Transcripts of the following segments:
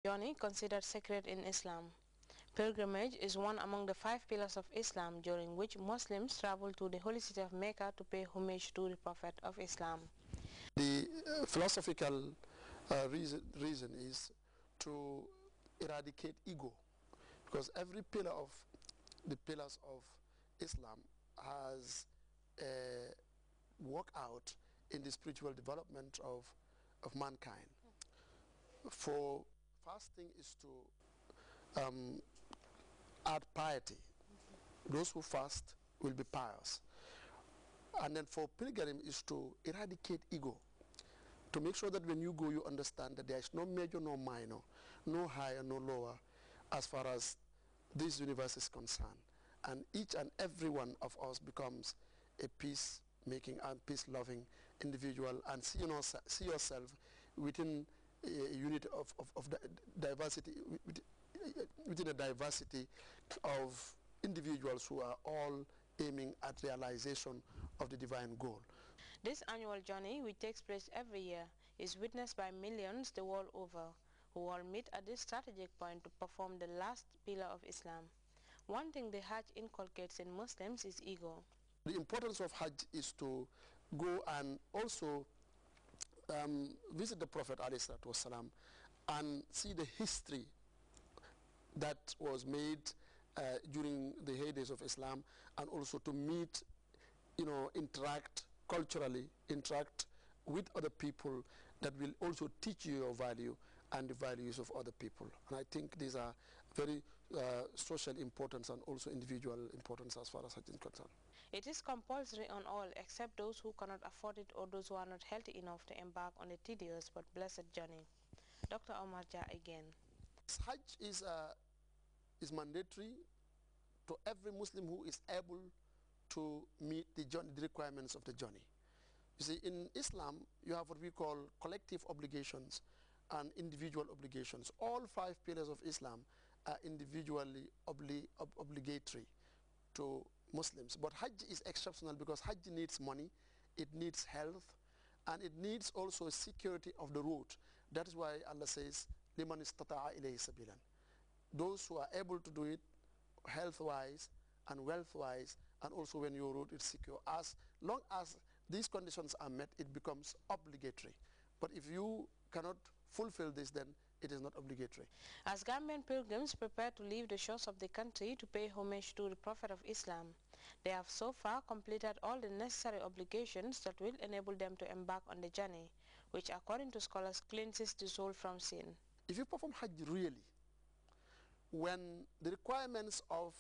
Journey considered sacred in Islam. Pilgrimage is one among the 5 pillars of Islam during which Muslims travel to the holy city of Mecca to pay homage to the Prophet of Islam. The philosophical reason is to eradicate ego, because every pillar of the pillars of Islam has worked out in the spiritual development of mankind. For fasting is to add piety. Those who fast will be pious. And then for pilgrim is to eradicate ego, to make sure that when you go you understand that there is no major no minor, no higher no lower as far as this universe is concerned. And each and every one of us becomes a peace-making and peace-loving individual, and see yourself within a unit of diversity, within a diversity of individuals who are all aiming at realization of the divine goal. This annual journey, which takes place every year, is witnessed by millions the world over, who all meet at this strategic point to perform the last pillar of Islam. One thing the Hajj inculcates in Muslims is ego. The importance of Hajj is to go and also visit the Prophet ﷺ and see the history that was made during the heydays of Islam, and also to meet, interact culturally, interact with other people that will also teach you your value and the values of other people. And I think these are very social importance and also individual importance as far as Hajj is concerned. It is compulsory on all except those who cannot afford it or those who are not healthy enough to embark on a tedious but blessed journey. Dr. Omar Jah again. Hajj is mandatory to every Muslim who is able to meet the requirements of the journey. You see, in Islam, you have what we call collective obligations and individual obligations. All 5 pillars of Islam are individually obligatory to Muslims. But Hajj is exceptional because Hajj needs money, it needs health, and it needs also security of the road. That is why Allah says, لِمَنِ اسْتَطَاعَ إِلَيْهِ سَبِيلًا. Those who are able to do it health-wise and wealth-wise, and also when your road is secure. As long as these conditions are met, it becomes obligatory. But if you cannot fulfill this, then it is not obligatory. As Gambian pilgrims prepare to leave the shores of the country to pay homage to the Prophet of Islam, they have so far completed all the necessary obligations that will enable them to embark on the journey, which according to scholars cleanses the soul from sin. If you perform Hajj really, when the requirements of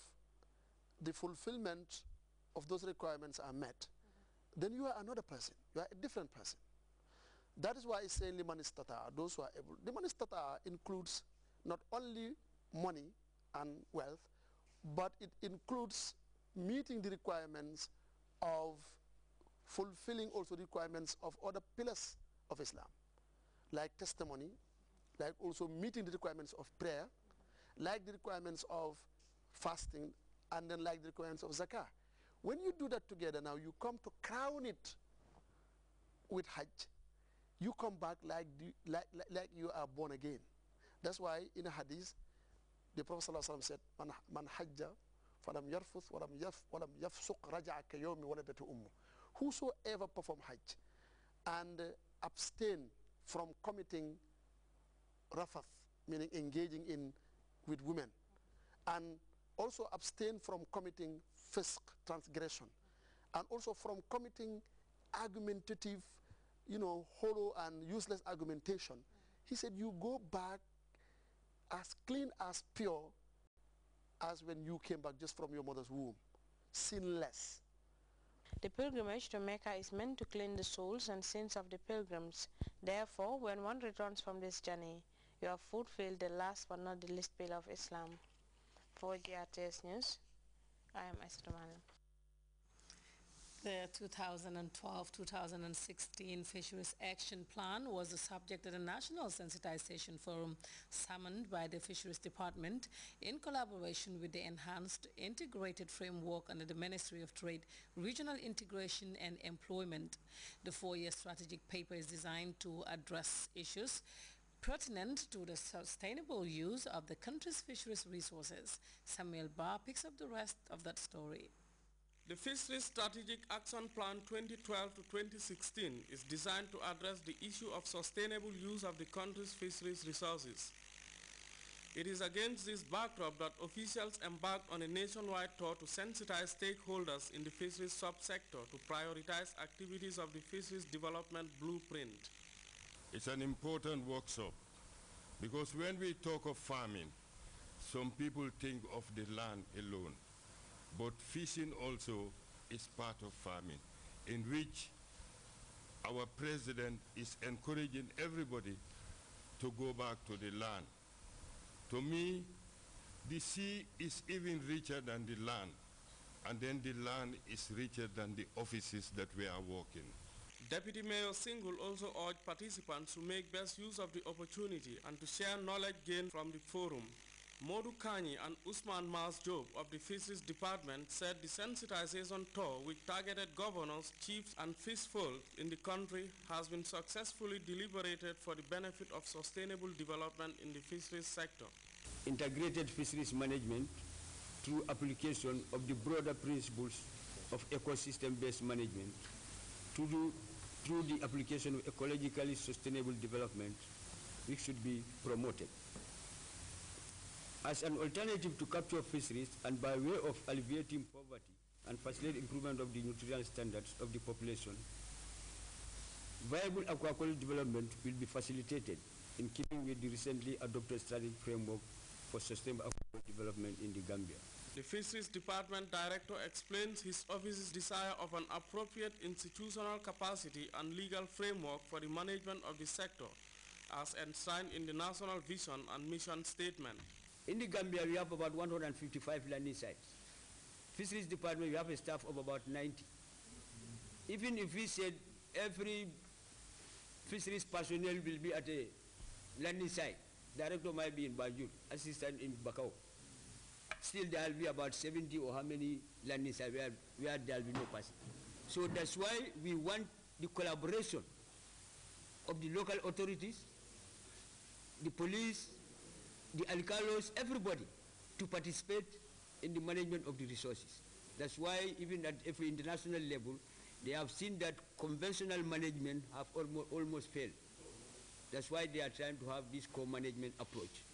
the fulfillment of those requirements are met, then you are another person. You are a different person. That is why it's saying liman istata'a, those who are able. Liman istata'a includes not only money and wealth, but it includes meeting the requirements of fulfilling also the requirements of other pillars of Islam, like testimony, like also meeting the requirements of prayer, like the requirements of fasting, and then like the requirements of zakah. When you do that together now, you come to crown it with Hajj. You come back like you are born again. That's why in a hadith, the Prophet ﷺ said, Man hajja falam yarfuth walam yafsuq raja'a kayawmi waladatu ummu. Whosoever perform Hajj and abstain from committing rafath, meaning engaging with women, and also abstain from committing fisq, transgression, and also from committing argumentative, hollow and useless argumentation. He said you go back as clean, as pure as when you came back just from your mother's womb, sinless. The pilgrimage to Mecca is meant to clean the souls and sins of the pilgrims. Therefore, when one returns from this journey, you have fulfilled the last but not the least pillar of Islam. For Grts News, I am Estamani. The 2012-2016 Fisheries Action Plan was the subject of the National Sensitization Forum summoned by the Fisheries Department in collaboration with the Enhanced Integrated Framework under the Ministry of Trade, Regional Integration and Employment. The 4-year strategic paper is designed to address issues pertinent to the sustainable use of the country's fisheries resources. Samuel Barr picks up the rest of that story. The Fisheries Strategic Action Plan 2012 to 2016 is designed to address the issue of sustainable use of the country's fisheries resources. It is against this backdrop that officials embarked on a nationwide tour to sensitize stakeholders in the fisheries subsector to prioritize activities of the fisheries development blueprint. It's an important workshop because when we talk of farming, some people think of the land alone. But fishing also is part of farming, in which our president is encouraging everybody to go back to the land. To me, the sea is even richer than the land, and then the land is richer than the offices that we are working. Deputy Mayor Singhul also urged participants to make best use of the opportunity and to share knowledge gained from the forum. Modu Kani and Usman Mas Job of the Fisheries Department said the sensitization tour, which targeted governors, chiefs and fishfolk in the country, has been successfully deliberated for the benefit of sustainable development in the fisheries sector. Integrated fisheries management through application of the broader principles of ecosystem-based management through the application of ecologically sustainable development, which should be promoted. As an alternative to capture fisheries and by way of alleviating poverty and facilitate improvement of the nutritional standards of the population, viable aquaculture development will be facilitated in keeping with the recently adopted strategic framework for sustainable aquaculture development in the Gambia. The Fisheries Department Director explains his office's desire of an appropriate institutional capacity and legal framework for the management of the sector, as enshrined in the National Vision and Mission Statement. In the Gambia, we have about 155 landing sites. Fisheries Department, we have a staff of about 90. Even if we said every fisheries personnel will be at a landing site, director might be in Banjul, assistant in Bakau. Still there will be about 70 or how many landing sites where there will be no person. So that's why we want the collaboration of the local authorities, the police, the alcalos, everybody to participate in the management of the resources. That's why even at every international level, they have seen that conventional management have almost failed. That's why they are trying to have this co-management approach.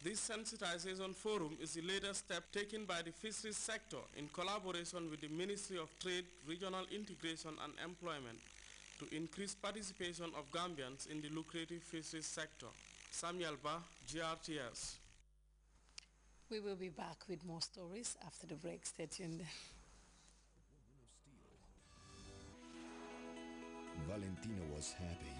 This sensitization forum is the latest step taken by the fisheries sector in collaboration with the Ministry of Trade, Regional Integration and Employment to increase participation of Gambians in the lucrative fisheries sector. Samuel Ba, GRTS. We will be back with more stories after the break. Stay tuned. Valentina was happy.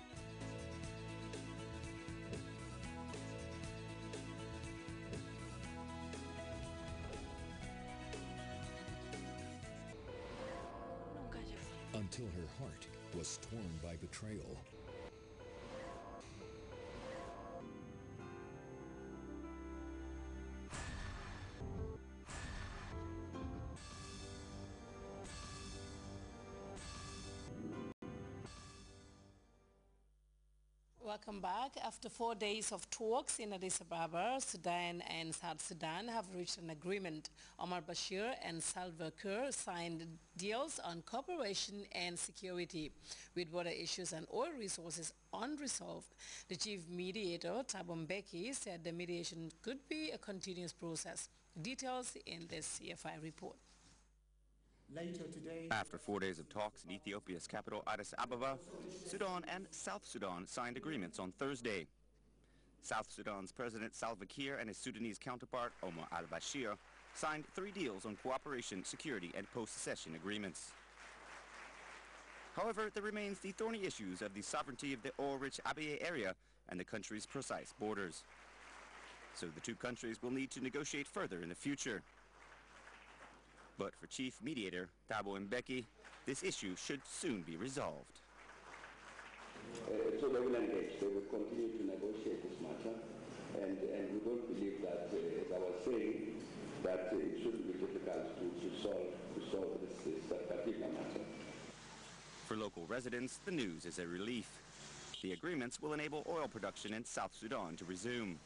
Until her heart was torn by betrayal. Welcome back. After 4 days of talks in Addis Ababa, Sudan and South Sudan have reached an agreement. Omar Bashir and Salva Kiir signed deals on cooperation and security. With border issues and oil resources unresolved, the chief mediator, Thabo Mbeki, said the mediation could be a continuous process. Details in this CFI report. Later today, after 4 days of talks in Ethiopia's capital Addis Ababa, Sudan and South Sudan signed agreements on Thursday. South Sudan's President Salva Kiir and his Sudanese counterpart Omar al-Bashir signed 3 deals on cooperation, security and post-secession agreements. However, there remains the thorny issues of the sovereignty of the oil-rich Abyei area and the country's precise borders. So the two countries will need to negotiate further in the future. But for Chief Mediator Thabo Mbeki, this issue should soon be resolved. So they will engage. They will continue to negotiate this matter, and we don't believe that, as I was saying, that it shouldn't be difficult to solve this particular matter. For local residents, the news is a relief. The agreements will enable oil production in South Sudan to resume.